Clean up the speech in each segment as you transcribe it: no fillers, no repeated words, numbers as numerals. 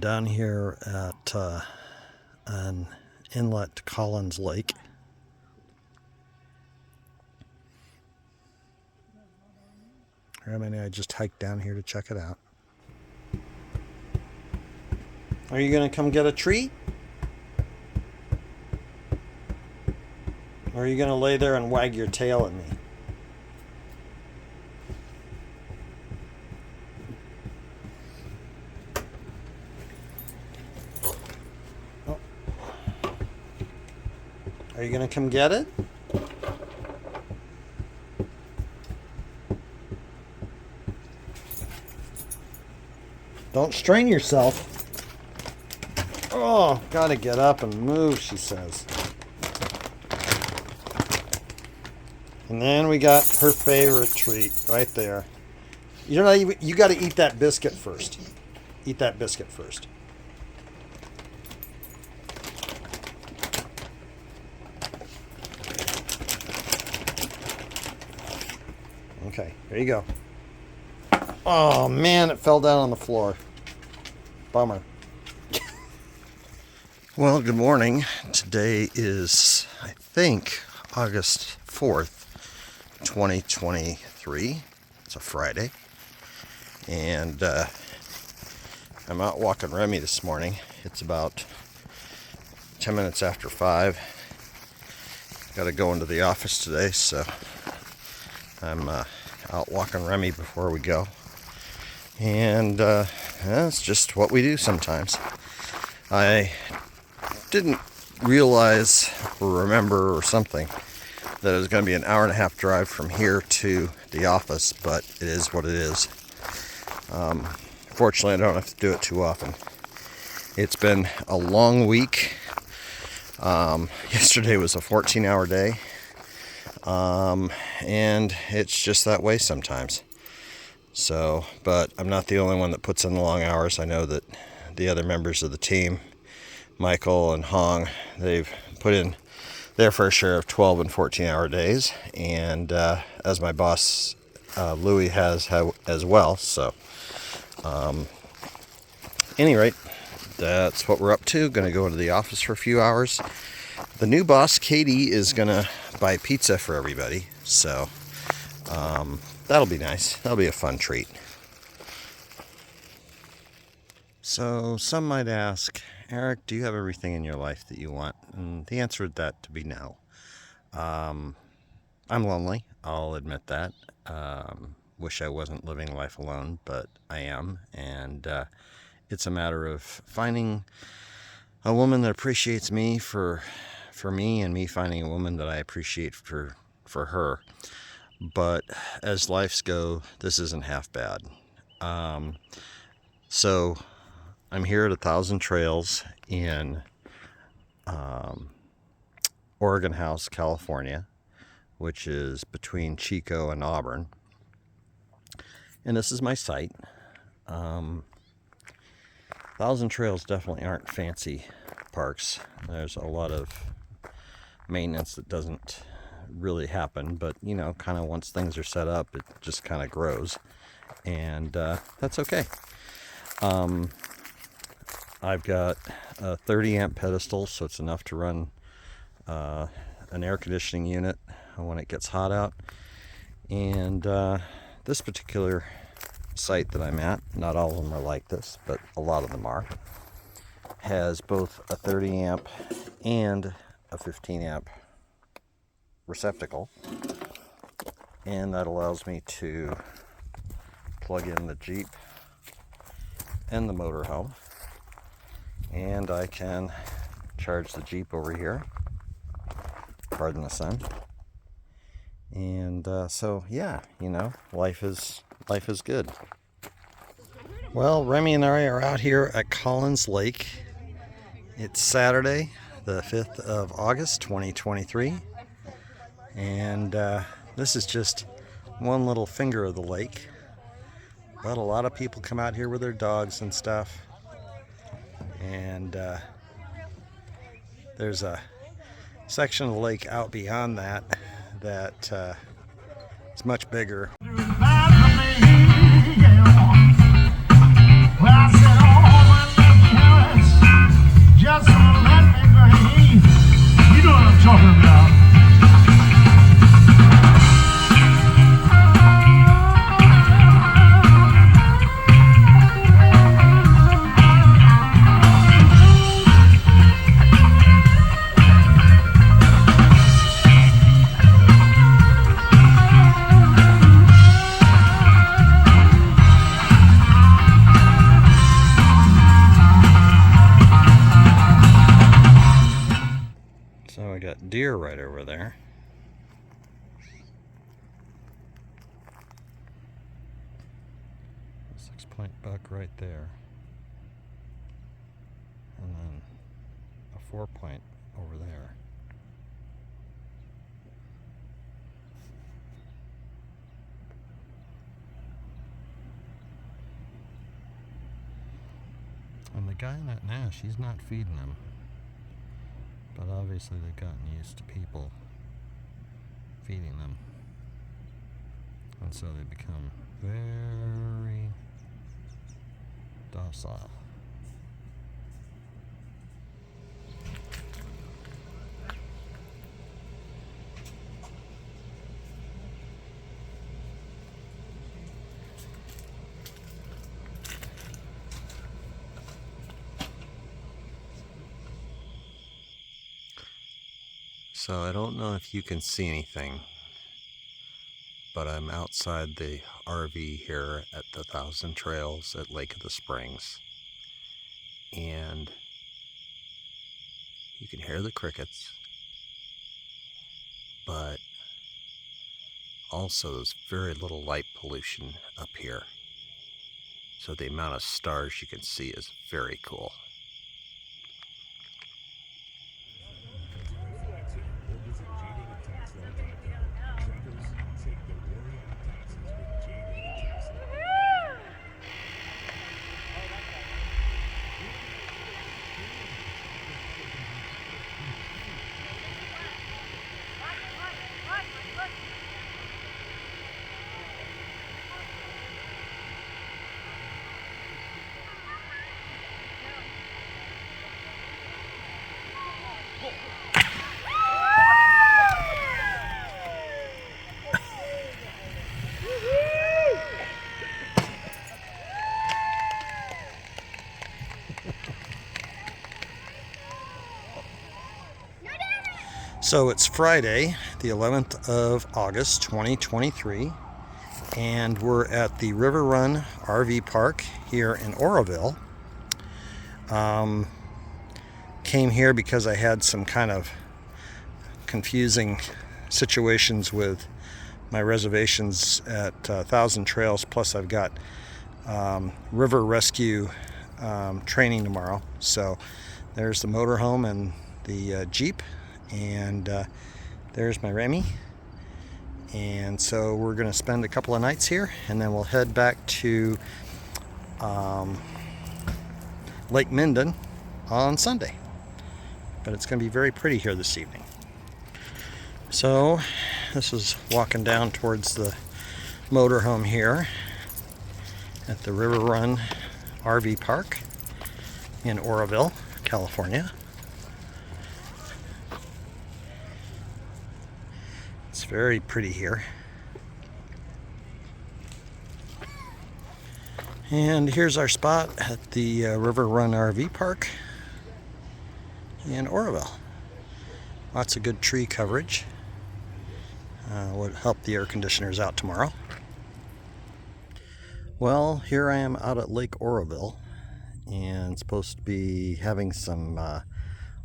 down here at an inlet to Collins Lake. Remy and I just hiked down here to check it out. Are you going to come get a treat? Or are you going to lay there and wag your tail at me? Oh. Are you going to come get it? Don't strain yourself. Oh, gotta get up and move, she says. And then we got her favorite treat right there. You gotta eat that biscuit first. Eat that biscuit first. Okay, there you go. Oh man, it fell down on the floor. Bummer. Well, good morning. Today is, I think, August 4th, 2023. It's a Friday. And I'm out walking Remy this morning. It's about 10 minutes after 5. Got to go into the office today, so I'm out walking Remy before we go. And it's just what we do sometimes. I didn't realize or remember or something that it was going to be an hour and a half drive from here to the office, but it is what it is. Fortunately, I don't have to do it too often. It's been a long week. Yesterday was a 14-hour day, and it's just that way sometimes. So, but I'm not the only one that puts in the long hours. I know that the other members of the team, Michael and Hong, they've put in their fair share of 12 and 14-hour days, and as my boss Louis has as well. So, any rate, that's what we're up to. Going to go into the office for a few hours. The new boss, Katie, is going to buy pizza for everybody. So, that'll be nice. That'll be a fun treat. So some might ask, Eric, do you have everything in your life that you want? And the answer to that to be no. I'm lonely. I'll admit that. Wish I wasn't living life alone, but I am. And it's a matter of finding a woman that appreciates me for me, and me finding a woman that I appreciate for her. But as lives go, this isn't half bad. So I'm here at 1,000 Trails in Oregon House, California, which is between Chico and Auburn. And this is my site. 1,000 Trails definitely aren't fancy parks. There's a lot of maintenance that doesn't really happen, but kind of once things are set up, it just kind of grows, and that's okay. I've got a 30 amp pedestal, so it's enough to run an air conditioning unit when it gets hot out. And this particular site that I'm at, not all of them are like this, but a lot of them are, has both a 30 amp and a 15 amp receptacle, and that allows me to plug in the Jeep and the motorhome, and I can charge the Jeep over here, pardon the sun. And so yeah, life is good. Well, Remy and I are out here at Collins Lake. It's Saturday, the 5th of August 2023. And this is just one little finger of the lake. But a lot of people come out here with their dogs and stuff. And there's a section of the lake out beyond that is much bigger. got deer right over there. A 6-point buck right there. And then a 4-point over there. And the guy in that nest, he's not feeding them. But obviously they've gotten used to people feeding them. And so they become very docile. So I don't know if you can see anything, but I'm outside the RV here at the Thousand Trails at Lake of the Springs. And you can hear the crickets, but also there's very little light pollution up here. So the amount of stars you can see is very cool. So it's Friday, the 11th of August, 2023, and we're at the River Run RV Park here in Oroville. Came here because I had some kind of confusing situations with my reservations at Thousand Trails, plus I've got river rescue training tomorrow. So there's the motorhome and the Jeep. And there's my Remy, and so we're going to spend a couple of nights here, and then we'll head back to Lake Minden on Sunday. But it's going to be very pretty here this evening. So this is walking down towards the motorhome here at the River Run RV Park in Oroville, California. It's very pretty here. And here's our spot at the River Run RV Park in Oroville. Lots of good tree coverage. Would help the air conditioners out tomorrow. Well, here I am out at Lake Oroville, and supposed to be having some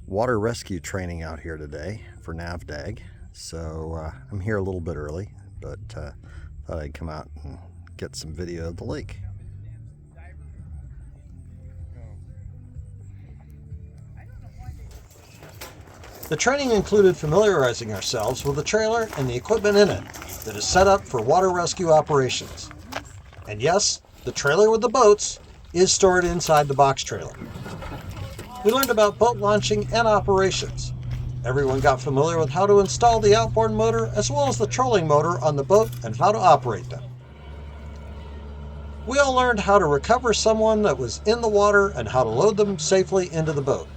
water rescue training out here today for NAVDAG. So I'm here a little bit early, but thought I'd come out and get some video of the lake. The training included familiarizing ourselves with the trailer and the equipment in it that is set up for water rescue operations. And yes, the trailer with the boats is stored inside the box trailer. We learned about boat launching and operations. Everyone got familiar with how to install the outboard motor as well as the trolling motor on the boat and how to operate them. We all learned how to recover someone that was in the water and how to load them safely into the boat.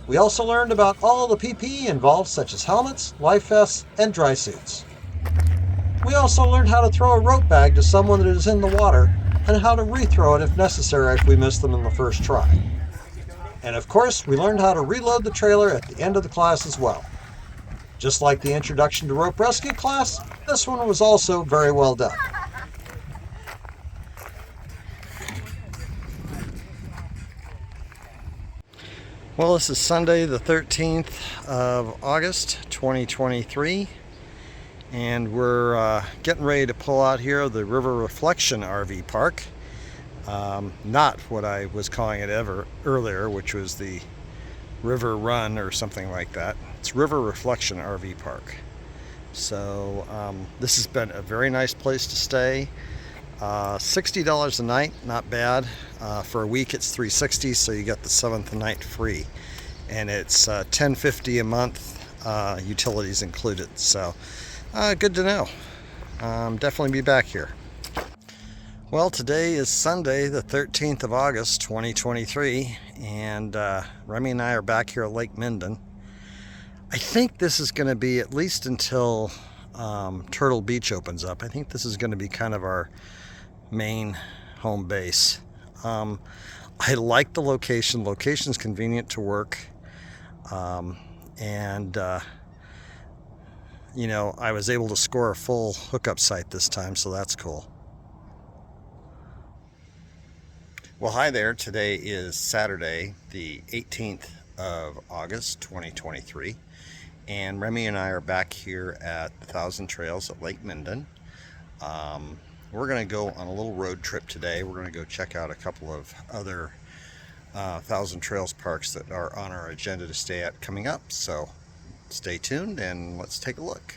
We also learned about all the PPE involved, such as helmets, life vests, and dry suits. We also learned how to throw a rope bag to someone that is in the water and how to rethrow it if necessary if we missed them in the first try. And of course, we learned how to reload the trailer at the end of the class as well. Just like the Introduction to Rope Rescue class, this one was also very well done. Well, this is Sunday the 13th of August 2023, and we're getting ready to pull out here of the River Reflection RV Park. Not what I was calling it earlier, which was the River Run or something like that. It's River Reflection RV Park. So this has been a very nice place to stay. $60 a night, not bad. For a week it's $360, so you get the 7th night free, and it's $10.50 a month, utilities included. So good to know. Definitely be back here. Well, today is Sunday the 13th of August 2023, and Remy and I are back here at Lake Minden. I think this is going to be at least until Turtle Beach opens up. I think this is going to be kind of our main home base. I like the location. Location's convenient to work, and you know, I was able to score a full hookup site this time, so that's cool. Well, hi there. Today is Saturday, the 18th of August 2023, and Remy and I are back here at Thousand Trails at Lake Minden. We're going to go on a little road trip today. We're going to go check out a couple of other Thousand Trails parks that are on our agenda to stay at coming up. So stay tuned and let's take a look.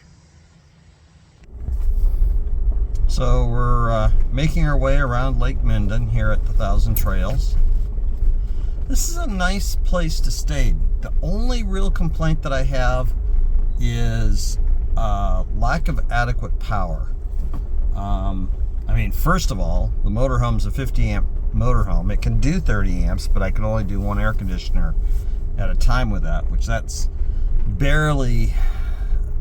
So we're making our way around Lake Minden here at the Thousand Trails. This is a nice place to stay. The only real complaint that I have is lack of adequate power. I mean, first of all, the motorhome's a 50 amp motorhome. It can do 30 amps, but I can only do one air conditioner at a time with that, which that's barely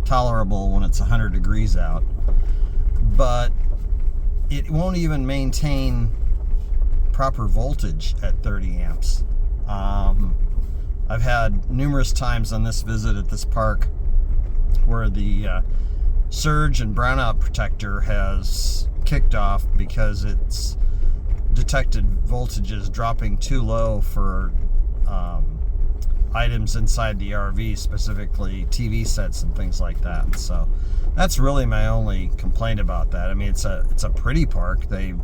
tolerable when it's 100 degrees out. But it won't even maintain proper voltage at 30 amps. I've had numerous times on this visit at this park where the surge and brownout protector has kicked off because it's detected voltages dropping too low for items inside the RV, specifically TV sets and things like that. So that's really my only complaint about that. I mean, it's a pretty park. They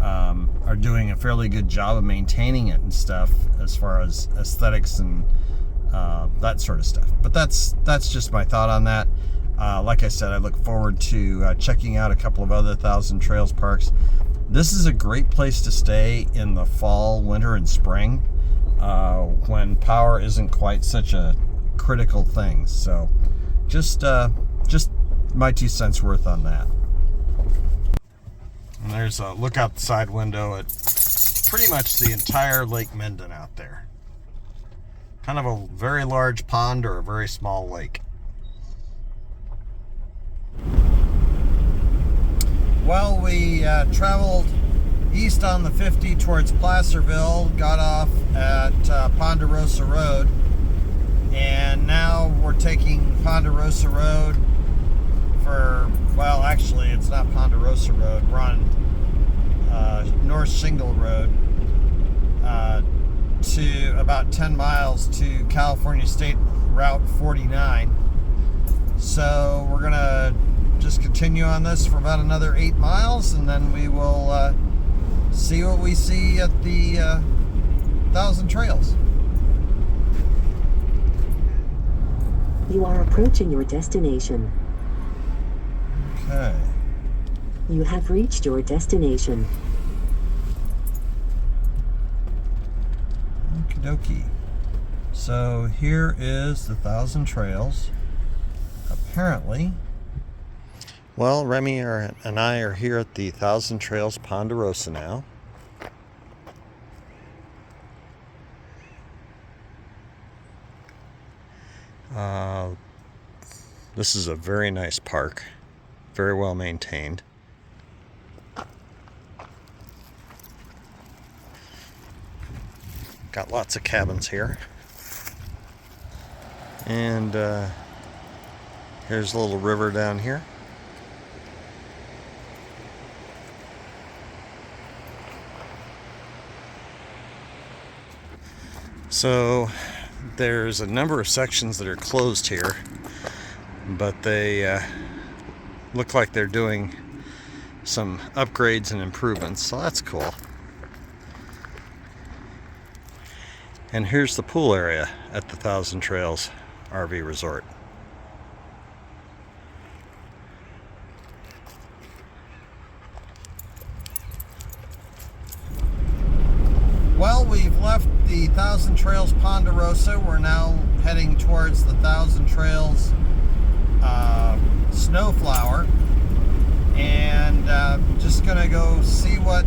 are doing a fairly good job of maintaining it and stuff as far as aesthetics and that sort of stuff. But that's just my thought on that. Like I said, I look forward to checking out a couple of other Thousand Trails parks. This is a great place to stay in the fall, winter, and spring when power isn't quite such a critical thing. So just my 2 cents worth on that. And there's a look out the side window at pretty much the entire Lake Minden out there. Kind of a very large pond or a very small lake. Well, we traveled east on the 50 towards Placerville, got off at Ponderosa Road, and now we're taking Ponderosa Road for, well, actually it's not Ponderosa Road, we're on North Shingle Road to about 10 miles to California State Route 49. So we're gonna just continue on this for about another 8 miles, and then we will see what we see at the Thousand Trails. You are approaching your destination. Okay. You have reached your destination. Okie dokie. So here is the Thousand Trails. Apparently. Well, Remy and I are here at the Thousand Trails Ponderosa now. This is a very nice park, very well maintained. Got lots of cabins here. And here's a little river down here. So there's a number of sections that are closed here, but they look like they're doing some upgrades and improvements, so that's cool. And here's the pool area at the Thousand Trails RV Resort. Well, we've left the Thousand Trails Ponderosa. We're now heading towards the Thousand Trails Snowflower, and just gonna go see what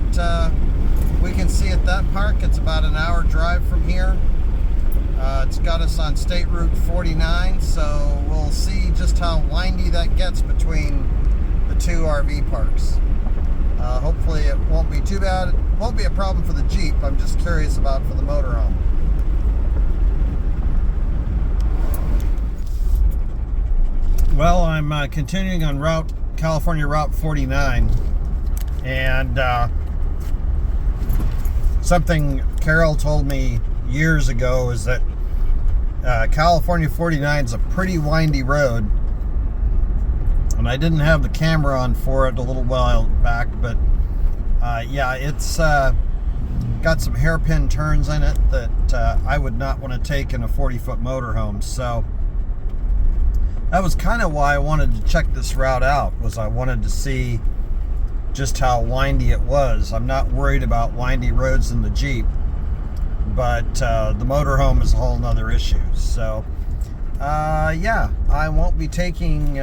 we can see at that park. It's about an hour drive from here. It's got us on State Route 49, so we'll see just how windy that gets between the two RV parks. Hopefully it won't be too bad. It won't be a problem for the Jeep. I'm just curious about for the motorhome. Well, I'm continuing on California Route 49, and something Carol told me years ago is that California 49 is a pretty windy road, and I didn't have the camera on for it a little while back, but yeah, it's got some hairpin turns in it that I would not want to take in a 40-foot motorhome. So that was kind of why I wanted to check this route out, was I wanted to see just how windy it was. I'm not worried about windy roads in the Jeep, but the motorhome is a whole nother issue. So yeah, I won't be taking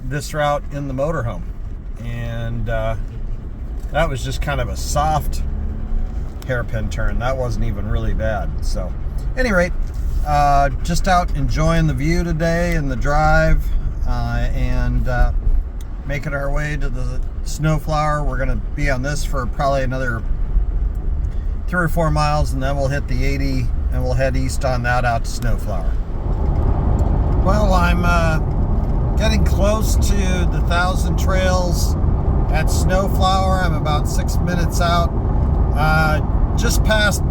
this route in the motorhome, and that was just kind of a soft hairpin turn. That wasn't even really bad. So at any rate, just out enjoying the view today and the drive, and making our way to the Snowflower. We're going to be on this for probably another 3 or 4 miles, and then we'll hit the 80 and we'll head east on that out to Snowflower. Well, I'm getting close to the Thousand Trails at Snowflower. I'm about 6 minutes out, just past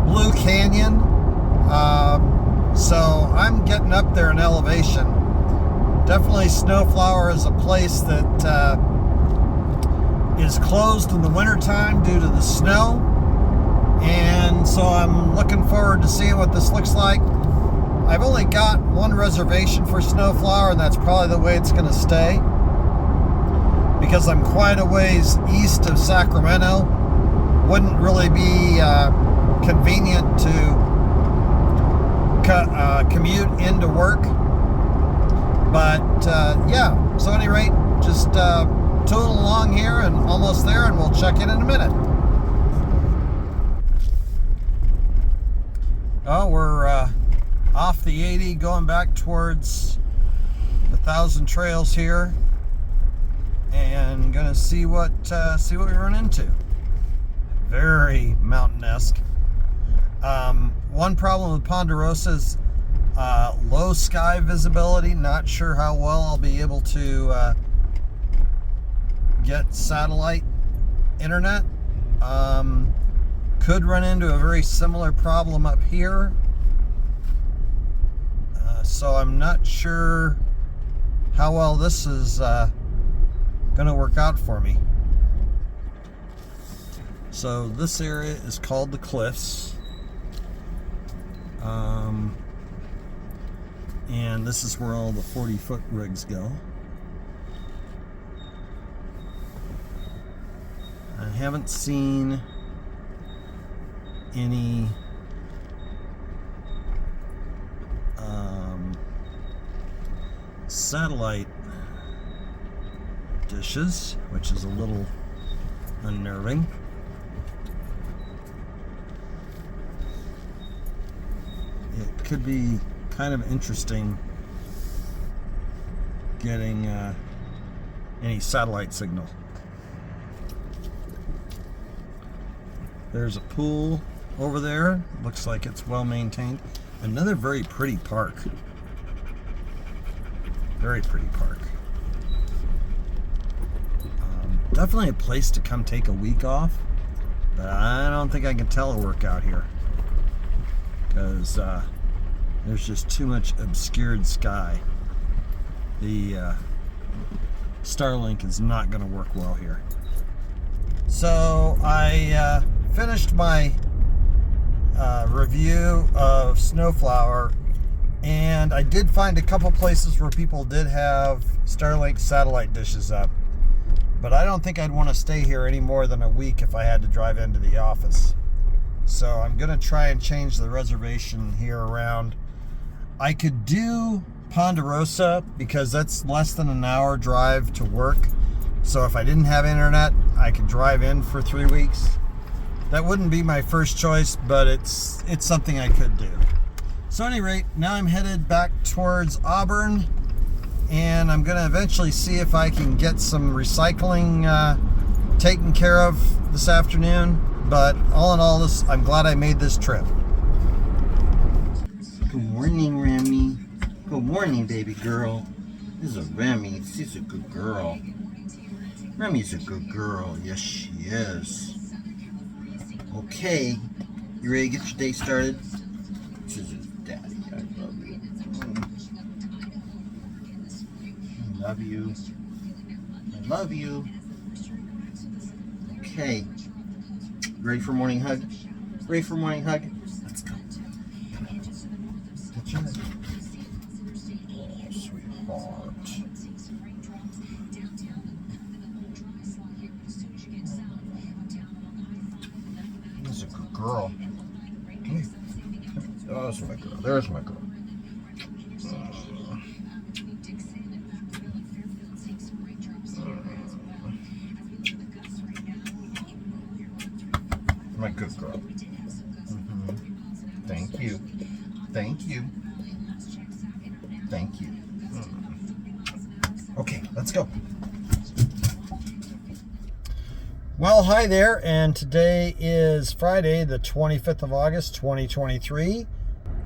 Blue Canyon. So I'm getting up there in elevation. Definitely Snowflower is a place that is closed in the wintertime due to the snow, and so I'm looking forward to seeing what this looks like. I've only got one reservation for Snowflower, and that's probably the way it's going to stay, because I'm quite a ways east of Sacramento. Wouldn't really be convenient to commute into work. But yeah, so at any rate, just tooling along here and almost there, and we'll check in a minute. Oh, we're off the 80 going back towards the Thousand Trails here, and gonna see what we run into. Very mountain-esque. One problem with Ponderosa is low sky visibility. Not sure how well I'll be able to get satellite internet. Could run into a very similar problem up here. So I'm not sure how well this is going to work out for me. So this area is called the Cliffs. And this is where all the 40-foot rigs go. I haven't seen any satellite dishes, which is a little unnerving. It could be kind of interesting getting any satellite signal. There's a pool over there. Looks like it's well maintained. Another very pretty park. Very pretty park. Definitely a place to come take a week off, but I don't think I can telework out here. because there's just too much obscured sky. The Starlink is not going to work well here. So I finished my review of Snowflower, and I did find a couple places where people did have Starlink satellite dishes up, but I don't think I'd want to stay here any more than a week if I had to drive into the office. So I'm going to try and change the reservation here around. I could do Ponderosa because that's less than an hour drive to work. So if I didn't have internet, I could drive in for 3 weeks. That wouldn't be my first choice, but it's something I could do. So at any rate, now I'm headed back towards Auburn, and I'm going to eventually see if I can get some recycling taken care of this afternoon. But all in all, I'm glad I made this trip. Good morning, Remy. Good morning, baby girl. This is a Remy. She's a good girl. Remy's a good girl. Yes, she is. Okay, you ready to get your day started? This is Daddy. I love you. I love you. I love you. Okay. Ready for morning hug? Ready for morning hug? Let's go. Touch your head. Oh, sweetheart. This is a good girl. Come here. Oh, there's my girl. There's my girl. My good girl. Thank you. Thank you. Thank you. Okay, let's go. Well, hi there, and today is Friday, the 25th of August, 2023.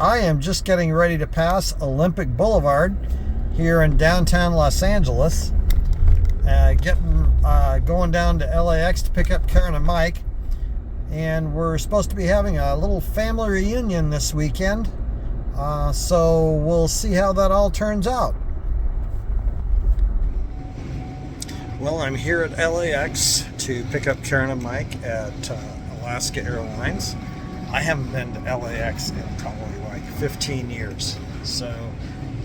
I am just getting ready to pass Olympic Boulevard here in downtown Los Angeles. Going down to LAX to pick up Karen and Mike. And we're supposed to be having a little family reunion this weekend. So we'll see how that all turns out. Well, I'm here at LAX to pick up Karen and Mike at Alaska Airlines. I haven't been to LAX in probably like 15 years. So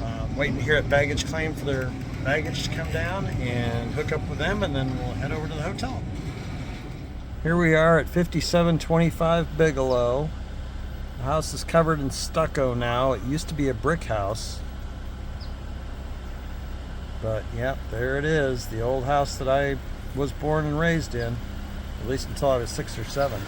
I'm waiting here at baggage claim for their baggage to come down and hook up with them, and then we'll head over to the hotel. Here we are at 5725 Bigelow. The house is covered in stucco now. It used to be a brick house. But yep, there it is. The old house that I was born and raised in. At least until I was 6 or 7.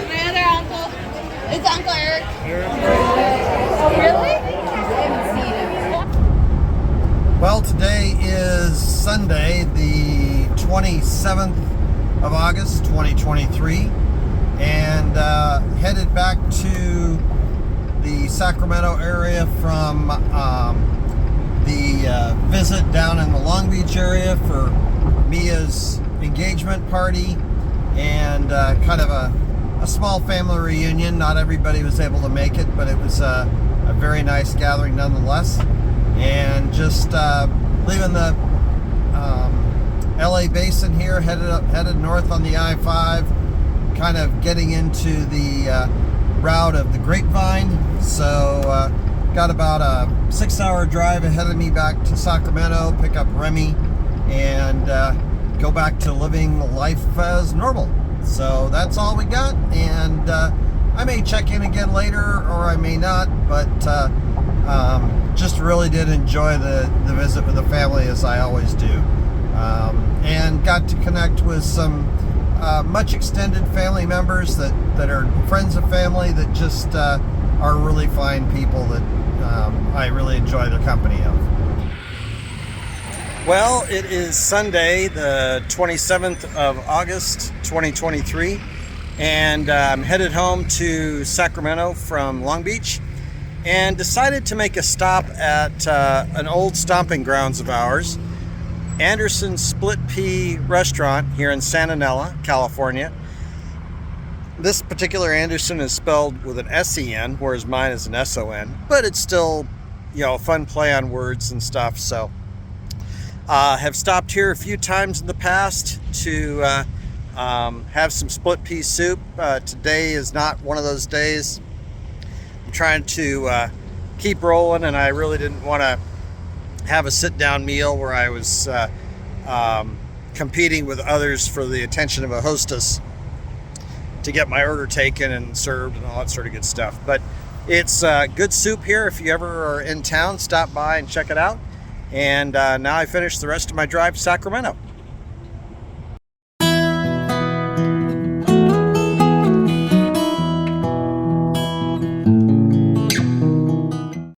My other uncle. It's Uncle Eric. 27th of August 2023, and headed back to the Sacramento area from the visit down in the Long Beach area for Mia's engagement party, and kind of a small family reunion. Not everybody was able to make it, but it was a very nice gathering nonetheless. And just leaving the LA Basin here, headed north on the I-5, kind of getting into the route of the Grapevine. So got about a 6-hour drive ahead of me back to Sacramento, pick up Remy, and go back to living life as normal. So that's all we got, and I may check in again later, or I may not, but just really did enjoy the visit with the family, as I always do, and got to connect with some much extended family members that are friends of family that just are really fine people that I really enjoy their company of. Well, it is Sunday, the 27th of August, 2023, and I'm headed home to Sacramento from Long Beach, and decided to make a stop at an old stomping grounds of ours, Anderson's Split Pea Restaurant here in Santa Nella, California. This particular Anderson is spelled with an S-E-N, whereas mine is an S-O-N, but it's still, a fun play on words and stuff, so. Have stopped here a few times in the past to have some split pea soup. Today is not one of those days. I'm trying to keep rolling, and I really didn't want to have a sit-down meal where I was competing with others for the attention of a hostess to get my order taken and served and all that sort of good stuff. But it's good soup here. If you ever are in town, stop by and check it out. And now I finished the rest of my drive to Sacramento.